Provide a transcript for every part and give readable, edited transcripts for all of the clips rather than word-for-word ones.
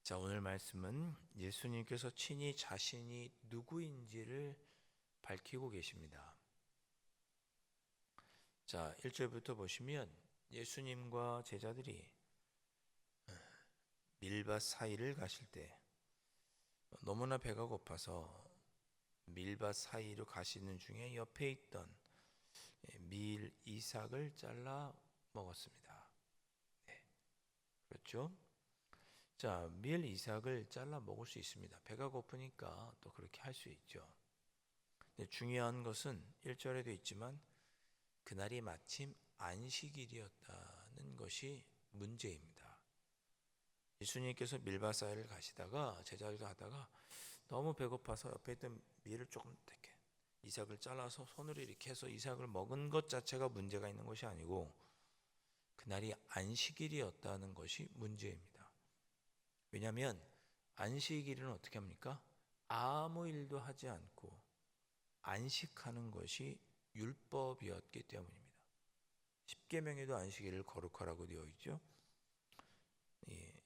자, 오늘 말씀은 예수님께서 친히 자신이 누구인지를 밝히고 계십니다. 자, 1절부터 보시면 예수님과 제자들이 밀밭 사이를 가실 때 너무나 배가 고파서 밀밭 사이로 가시는 중에 옆에 있던 밀 이삭을 잘라 먹었습니다. 네, 그렇죠? 자, 밀 이삭을 잘라 먹을 수 있습니다. 배가 고프니까 또 그렇게 할 수 있죠. 근데 중요한 것은 1절에도 있지만 그날이 마침 안식일이었다는 것이 문제입니다. 예수님께서 밀밭 사이를 가시다가 제자들과 하다가 너무 배고파서 옆에 있던 밀을 조금 이렇게 이삭을 잘라서 손으로 이렇게 해서 이삭을 먹은 것 자체가 문제가 있는 것이 아니고 그날이 안식일이었다는 것이 문제입니다. 왜냐하면 안식일은 어떻게 합니까? 아무 일도 하지 않고 안식하는 것이 율법이었기 때문입니다. 십계명에도 안식일을 거룩하라고 되어 있죠.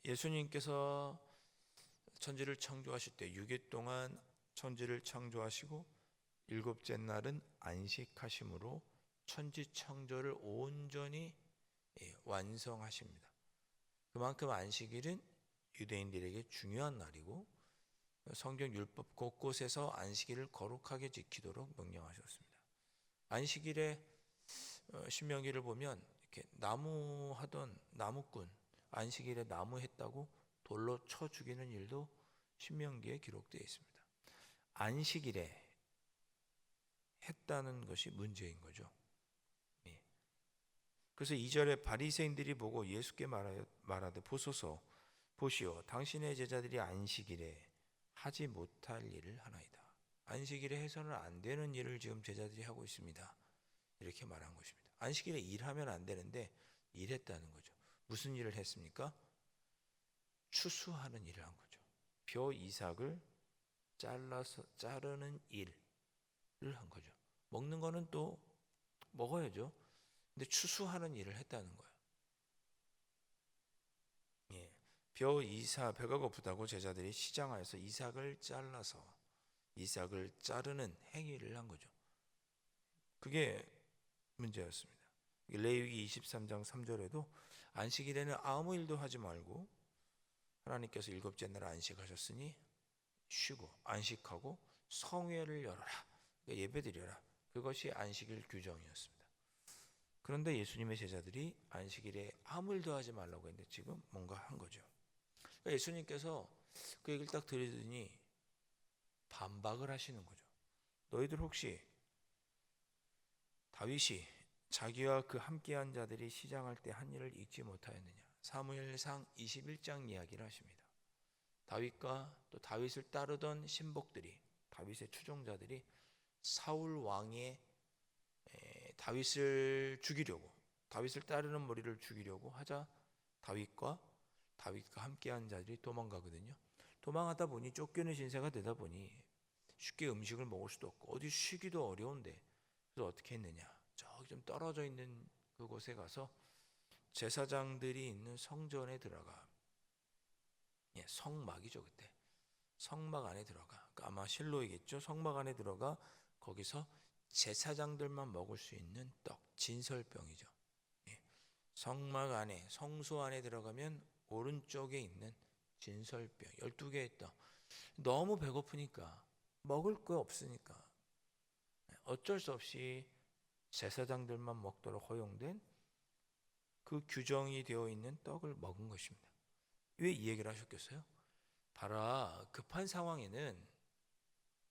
예수님께서 천지를 창조하실 때 6일 동안 천지를 창조하시고 일곱째 날은 안식하심으로 천지 창조를 온전히 완성하십니다. 그만큼 안식일은 유대인들에게 중요한 날이고 성경 율법 곳곳에서 안식일을 거룩하게 지키도록 명령하셨습니다. 안식일에 신명기를 보면 이렇게 나무 하던 나무꾼 안식일에 나무 했다고 돌로 쳐 죽이는 일도 신명기에 기록되어 있습니다. 안식일에 했다는 것이 문제인 거죠. 예. 그래서 2절에 바리새인들이 보고 예수께 말하되 보시오 당신의 제자들이 안식일에 하지 못할 일을 하나이다. 안식일에 해서는 안 되는 일을 지금 제자들이 하고 있습니다. 이렇게 말한 것입니다. 안식일에 일하면 안 되는데 일했다는 거죠. 무슨 일을 했습니까? 추수하는 일을 한 거죠. 벼 이삭을 잘라서 자르는 일을 한 거죠. 먹는 거는 또 먹어야죠. 근데 추수하는 일을 했다는 거예요. 예. 배가 고프다고 제자들이 시장에서 이삭을 잘라서 이삭을 자르는 행위를 한 거죠. 그게 문제였습니다. 레위기 23장 3절에도 안식일에는 아무 일도 하지 말고 하나님께서 일곱째 날 안식하셨으니 쉬고 안식하고 성회를 열어라. 그러니까 예배드려라. 그것이 안식일 규정이었습니다. 그런데 예수님의 제자들이 안식일에 아무 일도 하지 말라고 했는데 지금 뭔가 한 거죠. 그러니까 예수님께서 그 얘기를 딱 들으더니 반박을 하시는 거죠. 너희들 혹시 다윗이 자기와 그 함께한 자들이 시장할 때 한 일을 잊지 못하였느냐? 사무엘상 21장 이야기를 하십니다. 다윗과 또 다윗을 따르던 신복들이 다윗의 추종자들이 사울 왕의 다윗을 따르는 무리를 죽이려고 하자 다윗과 함께한 자들이 도망가거든요. 도망하다 보니 쫓기는 신세가 되다 보니 쉽게 음식을 먹을 수도 없고 어디 쉬기도 어려운데 그래서 어떻게 했느냐? 저기 좀 떨어져 있는 그곳에 가서 제사장들이 있는 성전에 들어가 성막이죠 그때 성막 안에 들어가 아마 실로이겠죠. 성막 안에 들어가 거기서 제사장들만 먹을 수 있는 떡 진설병이죠. 성막 안에 성소 안에 들어가면 오른쪽에 있는 진설병 12개의 떡 너무 배고프니까 먹을 거 없으니까 어쩔 수 없이 제사장들만 먹도록 허용된 그 규정이 되어 있는 떡을 먹은 것입니다. 왜 이 얘기를 하셨겠어요? 봐라 급한 상황에는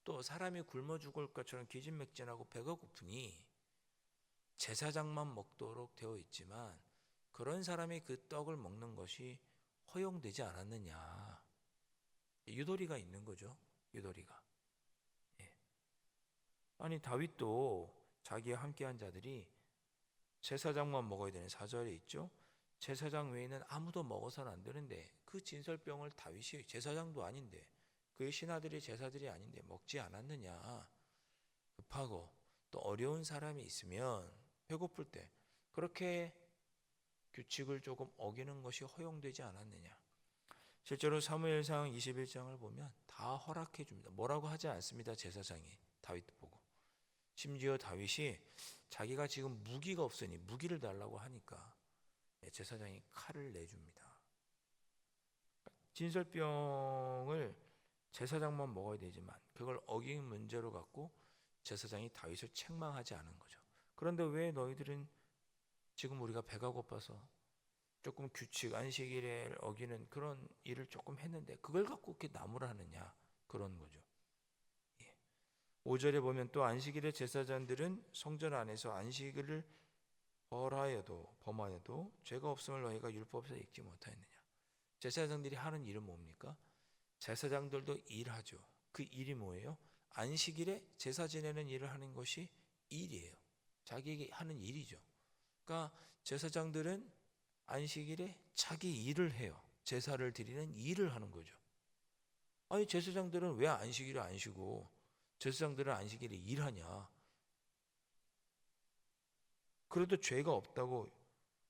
또 사람이 굶어 죽을 것처럼 기진맥진하고 배가 고프니 제사장만 먹도록 되어 있지만 그런 사람이 그 떡을 먹는 것이 허용되지 않았느냐. 유도리가 있는 거죠. 유도리가. 예. 아니 다윗도 자기와 함께한 자들이 제사장만 먹어야 되는 4절에 있죠. 제사장 외에는 아무도 먹어서는 안 되는데 그 진설병을 다윗이 제사장도 아닌데 그의 신하들이 제사들이 아닌데 먹지 않았느냐. 급하고 또 어려운 사람이 있으면 배고플 때 그렇게 규칙을 조금 어기는 것이 허용되지 않았느냐. 실제로 사무엘상 21장을 보면 다 허락해 줍니다. 뭐라고 하지 않습니다. 제사장이 다윗 보고. 심지어 다윗이 자기가 지금 무기가 없으니 무기를 달라고 하니까 제사장이 칼을 내줍니다. 진설병을 제사장만 먹어야 되지만 그걸 어긴 문제로 갖고 제사장이 다윗을 책망하지 않은 거죠. 그런데 왜 너희들은 지금 우리가 배가 고파서 조금 규칙 안식일을 어기는 그런 일을 조금 했는데 그걸 갖고 이렇게 나무라 하느냐, 그런 거죠. 5절에 보면 또 안식일에 제사장들은 성전 안에서 안식일을 범하여도 죄가 없음을 너희가 율법에서 읽지 못하였느냐. 제사장들이 하는 일은 뭡니까? 제사장들도 일하죠. 그 일이 뭐예요? 안식일에 제사 지내는 일을 하는 것이 일이에요. 자기에게 하는 일이죠. 그러니까 제사장들은 안식일에 자기 일을 해요. 제사를 드리는 일을 하는 거죠. 아니, 제사장들은 왜 안식일에 안 쉬고 제사장들은 안식일에 일하냐? 그래도 죄가 없다고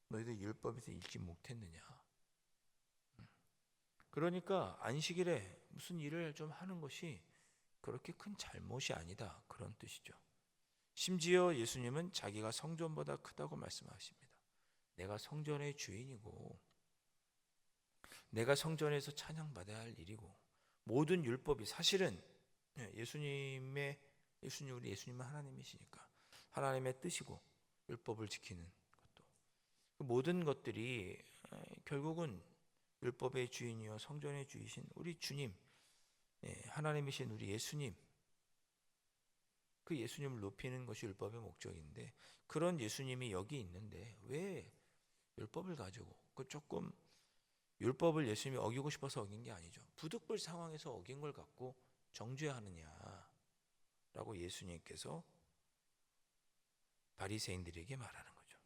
너희들 율법에서 읽지 못했느냐? 그러니까 안식일에 무슨 일을 좀 하는 것이 그렇게 큰 잘못이 아니다, 그런 뜻이죠. 심지어 예수님은 자기가 성전보다 크다고 말씀하십니다. 내가 성전의 주인이고 내가 성전에서 찬양받아야 할 일이고 모든 율법이 사실은 우리 예수님은 하나님이시니까 하나님의 뜻이고 율법을 지키는 것도 그 모든 것들이 결국은 율법의 주인이요 성전의 주이신 우리 주님, 하나님이신 우리 예수님, 그 예수님을 높이는 것이 율법의 목적인데 그런 예수님이 여기 있는데 왜 율법을 가지고 그 조금 율법을 예수님이 어기고 싶어서 어긴 게 아니죠. 부득불 상황에서 어긴 걸 갖고 정죄하느냐라고 예수님께서 바리새인들에게 말하는 거죠.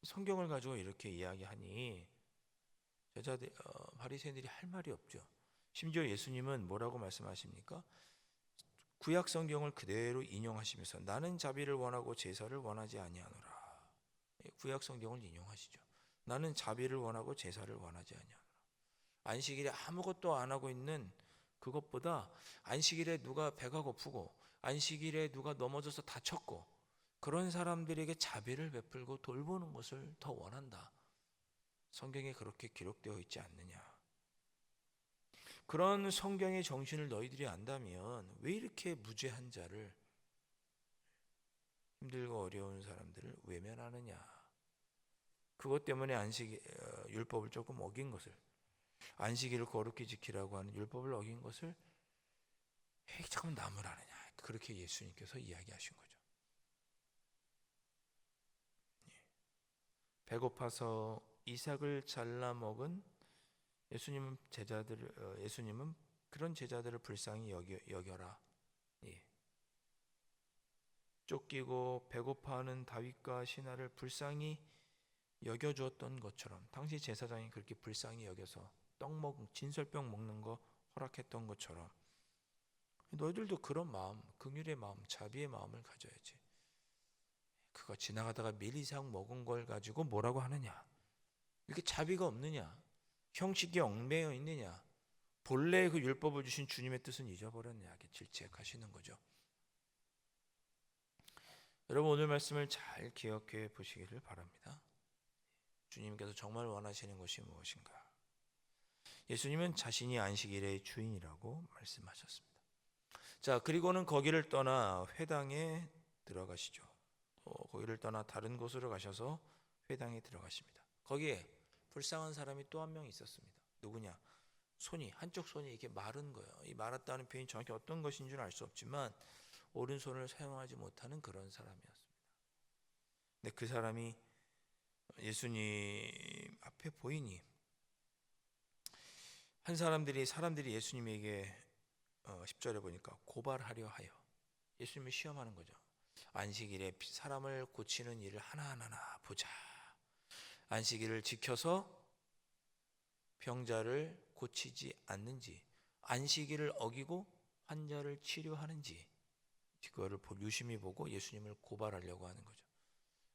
성경을 가지고 이렇게 이야기하니 바리새인들이 할 말이 없죠. 심지어 예수님은 뭐라고 말씀하십니까? 구약 성경을 그대로 인용하시면서 나는 자비를 원하고 제사를 원하지 아니하노라. 구약 성경을 인용하시죠. 나는 자비를 원하고 제사를 원하지 아니하노라. 안식일에 아무것도 안 하고 있는 그것보다 안식일에 누가 배가 고프고 안식일에 누가 넘어져서 다쳤고 그런 사람들에게 자비를 베풀고 돌보는 것을 더 원한다. 성경에 그렇게 기록되어 있지 않느냐. 그런 성경의 정신을 너희들이 안다면 왜 이렇게 무죄한 자를, 힘들고 어려운 사람들을 외면하느냐. 그것 때문에 율법을 조금 어긴 것을, 안식일을 거룩히 지키라고 하는 율법을 어긴 것을 잠깐 나무라느냐, 그렇게 예수님께서 이야기하신 거죠. 배고파서 이삭을 잘라 먹은 예수님은 그런 제자들을 불쌍히 여겨라. 쫓기고 배고파하는 다윗과 신하를 불쌍히 여겨주었던 것처럼 당시 제사장이 그렇게 불쌍히 여겨서 진설병 먹는 거 허락했던 것처럼 너희들도 그런 마음, 긍휼의 마음, 자비의 마음을 가져야지. 그거 지나가다가 밀이삭 먹은 걸 가지고 뭐라고 하느냐? 이렇게 자비가 없느냐? 형식이 얽매여 있느냐? 본래 그 율법을 주신 주님의 뜻은 잊어버렸냐? 이렇게 질책하시는 거죠. 여러분 오늘 말씀을 잘 기억해 보시기를 바랍니다. 주님께서 정말 원하시는 것이 무엇인가? 예수님은 자신이 안식일의 주인이라고 말씀하셨습니다. 자, 그리고는 거기를 떠나 회당에 들어가시죠. 거기를 떠나 다른 곳으로 가셔서 회당에 들어가십니다. 거기에 불쌍한 사람이 또 한 명 있었습니다. 누구냐? 한쪽 손이 이렇게 마른 거예요. 이 말았다는 표현이 정확히 어떤 것인 줄 알 수 없지만 오른손을 사용하지 못하는 그런 사람이었습니다. 근데 그 사람이 예수님 앞에 보이니 사람들이 예수님에게 10절에 보니까 고발하려 하여 예수님을 시험하는 거죠. 안식일에 사람을 고치는 일을 하나하나 보자. 안식일을 지켜서 병자를 고치지 않는지, 안식일을 어기고 환자를 치료하는지 그거를 유심히 보고 예수님을 고발하려고 하는 거죠.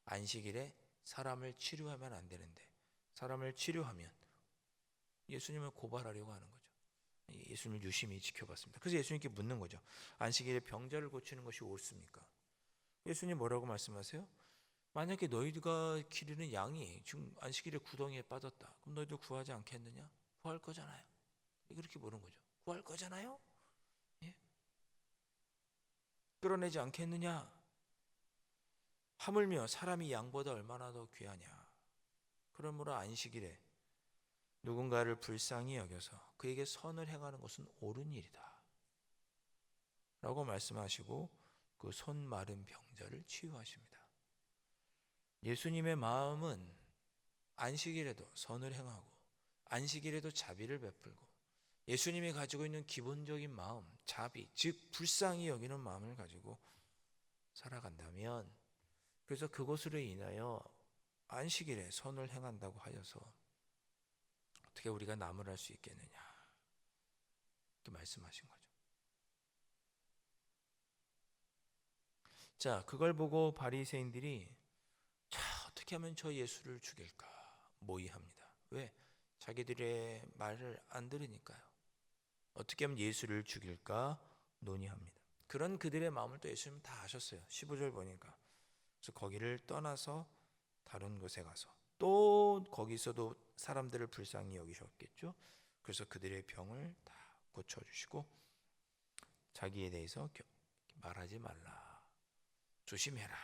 안식일에 사람을 치료하면 안 되는데 사람을 치료하면 예수님을 고발하려고 하는 거죠. 예수님을 유심히 지켜봤습니다. 그래서 예수님께 묻는 거죠. 안식일에 병자를 고치는 것이 옳습니까? 예수님 뭐라고 말씀하세요? 만약에 너희가 기르는 양이 지금 안식일에 구덩이에 빠졌다. 그럼 너희들 구하지 않겠느냐? 구할 거잖아요. 그렇게 물은 거죠. 구할 거잖아요? 예? 끌어내지 않겠느냐? 하물며 사람이 양보다 얼마나 더 귀하냐? 그러므로 안식일에 누군가를 불쌍히 여겨서 그에게 선을 행하는 것은 옳은 일이다 라고 말씀하시고 그 손 마른 병자를 치유하십니다. 예수님의 마음은 안식일에도 선을 행하고 안식일에도 자비를 베풀고 예수님이 가지고 있는 기본적인 마음, 자비, 즉 불쌍히 여기는 마음을 가지고 살아간다면, 그래서 그것으로 인하여 안식일에 선을 행한다고 하여서 어떻게 우리가 나무랄 수 있겠느냐 이렇게 말씀하신 거죠. 자, 그걸 보고 바리새인들이 자, 어떻게 하면 저 예수를 죽일까 모의합니다. 왜? 자기들의 말을 안 들으니까요. 어떻게 하면 예수를 죽일까 논의합니다. 그런 그들의 마음을 또 예수님은 다 아셨어요. 15절 보니까. 그래서 거기를 떠나서 다른 곳에 가서 또 거기서도 사람들을 불쌍히 여기셨겠죠. 그래서 그들의 병을 다 고쳐주시고 자기에 대해서 말하지 말라, 조심해라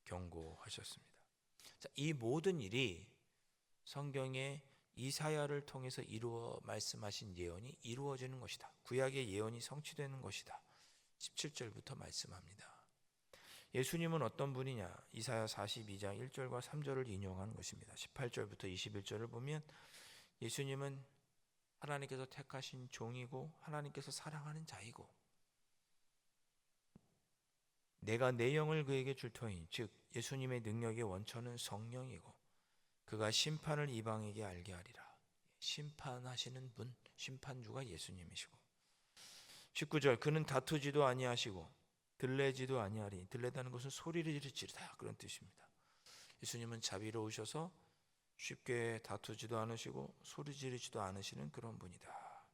경고하셨습니다. 자, 이 모든 일이 성경의 이사야를 통해서 이루어 말씀하신 예언이 이루어지는 것이다. 구약의 예언이 성취되는 것이다. 17절부터 말씀합니다. 예수님은 어떤 분이냐? 이사야 42장 1절과 3절을 인용하는 것입니다. 18절부터 21절을 보면 예수님은 하나님께서 택하신 종이고 하나님께서 사랑하는 자이고 내가 내 영을 그에게 줄 터이니 즉 예수님의 능력의 원천은 성령이고 그가 심판을 이방에게 알게 하리라. 심판하시는 분, 심판주가 예수님이시고 19절 그는 다투지도 아니하시고 들레지도 아니하리. 들레다는 것은 소리를 지르다 그런 뜻입니다. 예수님은 자비로우셔서 쉽게 다투지도 않으시고 소리 지르지도 않으시는 그런 분이다.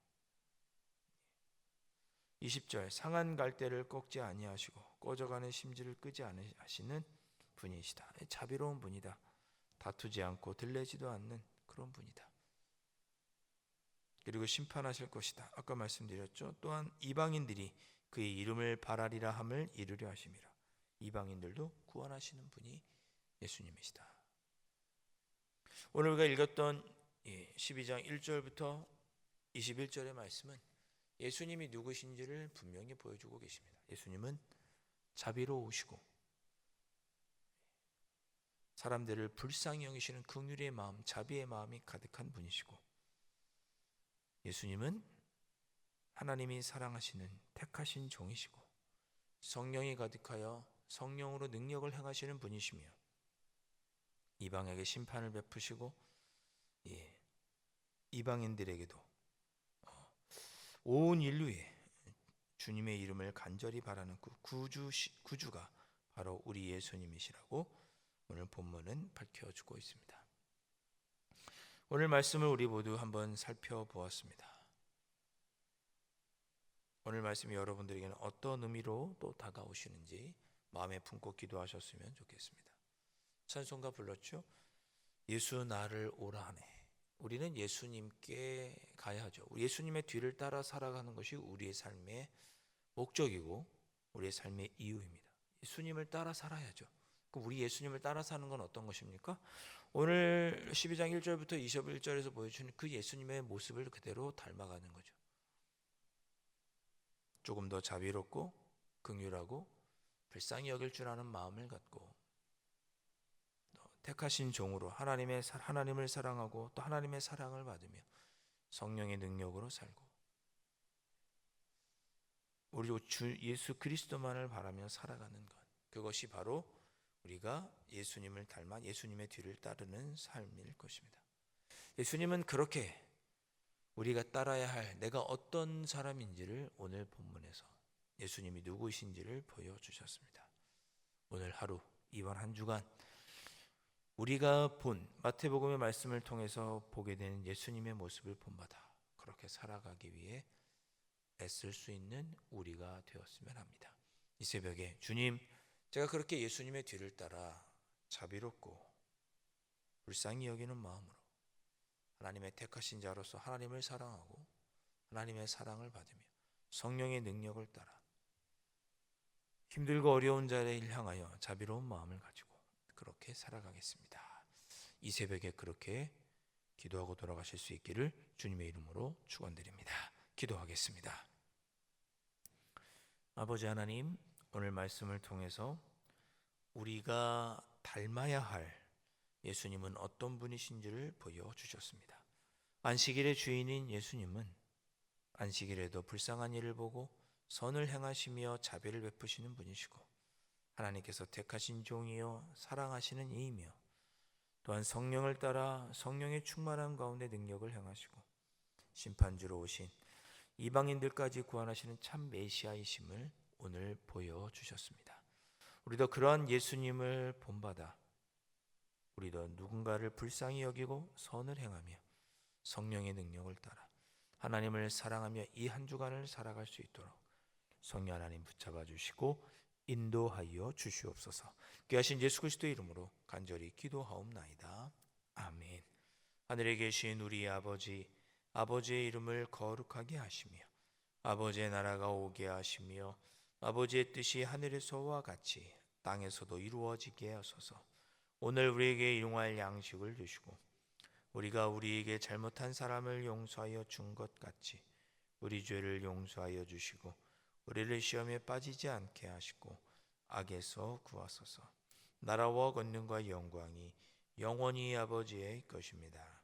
20절 상한 갈대를 꺾지 아니하시고 꺼져가는 심지를 끄지 아니하시는 분이시다. 자비로운 분이다. 다투지 않고 들레지도 않는 그런 분이다. 그리고 심판하실 것이다. 아까 말씀드렸죠. 또한 이방인들이 그의 이름을 바라리라 함을 이루려 하심이라. 이방인들도 구원하시는 분이 예수님이시다. 오늘 우리가 읽었던 12장 1절부터 21절의 말씀은 예수님이 누구신지를 분명히 보여주고 계십니다. 예수님은 자비로우시고 사람들을 불쌍히 여기시는 긍휼의 마음, 자비의 마음이 가득한 분이시고 예수님은 하나님이 사랑하시는 택하신 종이시고 성령이 가득하여 성령으로 능력을 행하시는 분이시며 이방에게 심판을 베푸시고 이방인들에게도 온 인류에 주님의 이름을 간절히 바라는 그 구주가 바로 우리 예수님이시라고 오늘 본문은 밝혀주고 있습니다. 오늘 말씀을 우리 모두 한번 살펴보았습니다. 오늘 말씀이 여러분들에게는 어떤 의미로 또 다가오시는지 마음에 품고 기도하셨으면 좋겠습니다. 찬송가 불렀죠? 예수 나를 오라 하네. 우리는 예수님께 가야죠. 예수님의 뒤를 따라 살아가는 것이 우리의 삶의 목적이고 우리의 삶의 이유입니다. 예수님을 따라 살아야죠. 우리 예수님을 따라 사는 건 어떤 것입니까? 오늘 12장 1절부터 21절에서 보여주는 그 예수님의 모습을 그대로 닮아가는 거죠. 조금 더 자비롭고 긍휼하고 불쌍히 여길 줄 아는 마음을 갖고 택하신 종으로 하나님을 사랑하고 또 하나님의 사랑을 받으며 성령의 능력으로 살고 우리 주 예수 그리스도만을 바라며 살아가는 것, 그것이 바로 우리가 예수님을 닮아 예수님의 뒤를 따르는 삶일 것입니다. 예수님은 그렇게 우리가 따라야 할 내가 어떤 사람인지를 오늘 본문에서 예수님이 누구신지를 보여주셨습니다. 오늘 하루, 이번 한 주간 우리가 본 마태복음의 말씀을 통해서 보게 되는 예수님의 모습을 본받아 그렇게 살아가기 위해 애쓸 수 있는 우리가 되었으면 합니다. 이 새벽에 주님, 제가 그렇게 예수님의 뒤를 따라 자비롭고 불쌍히 여기는 마음으로 하나님의 택하신 자로서 하나님을 사랑하고 하나님의 사랑을 받으며 성령의 능력을 따라 힘들고 어려운 자를 향하여 자비로운 마음을 가지고 그렇게 살아가겠습니다. 이 새벽에 그렇게 기도하고 돌아가실 수 있기를 주님의 이름으로 축원드립니다. 기도하겠습니다. 아버지 하나님, 오늘 말씀을 통해서 우리가 닮아야 할 예수님은 어떤 분이신지를 보여주셨습니다. 안식일의 주인인 예수님은 안식일에도 불쌍한 일을 보고 선을 행하시며 자비를 베푸시는 분이시고 하나님께서 택하신 종이요 사랑하시는 이이며 또한 성령을 따라 성령의 충만함 가운데 능력을 행하시고 심판주로 오신 이방인들까지 구원하시는 참 메시아이심을 오늘 보여주셨습니다. 우리도 그러한 예수님을 본받아 우리도 누군가를 불쌍히 여기고 선을 행하며 성령의 능력을 따라 하나님을 사랑하며 이 한 주간을 살아갈 수 있도록 성령 하나님 붙잡아 주시고 인도하여 주시옵소서. 귀하신 예수 그리스도의 이름으로 간절히 기도하옵나이다. 아멘. 하늘에 계신 우리 아버지, 아버지의 이름을 거룩하게 하시며 아버지의 나라가 오게 하시며 아버지의 뜻이 하늘에서와 같이 땅에서도 이루어지게 하소서. 오늘 우리에게 일용할 양식을 주시고 우리가 우리에게 잘못한 사람을 용서하여 준 것 같이 우리 죄를 용서하여 주시고 우리를 시험에 빠지지 않게 하시고 악에서 구하소서. 나라와 권능과 영광이 영원히 아버지의 것입니다.